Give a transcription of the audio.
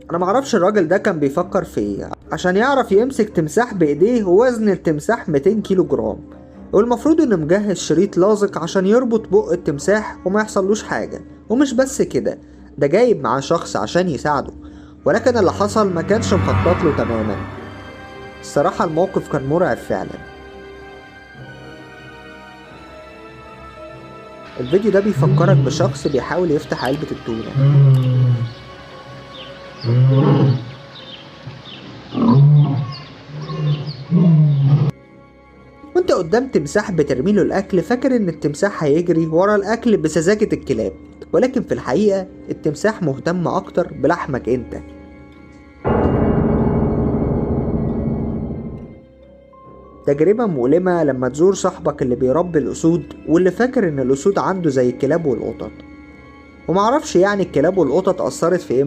انا معرفش الراجل ده كان بيفكر في ايه عشان يعرف يمسك تمساح بايديه ووزن التمساح 200 كيلو جرام، والمفروض انه مجهز شريط لاصق عشان يربط بق التمساح وما يحصلوش حاجة. ومش بس كده، ده جايب معاه شخص عشان يساعده، ولكن اللي حصل ما كانش مخطط له تماما. الصراحة الموقف كان مرعب فعلا. الفيديو ده بيفكرك بشخص بيحاول يفتح علبة التونة، وانت قدام تمساح بترميله الاكل فاكر ان التمساح هيجري ورا الاكل بسذاجة الكلاب، ولكن في الحقيقة التمساح مهتم اكتر بلحمك انت. تجربة مؤلمة لما تزور صاحبك اللي بيربي الاسود واللي فاكر ان الاسود عنده زي الكلاب والقطط، ومعرفش يعني الكلاب والقطط اثرت في ايه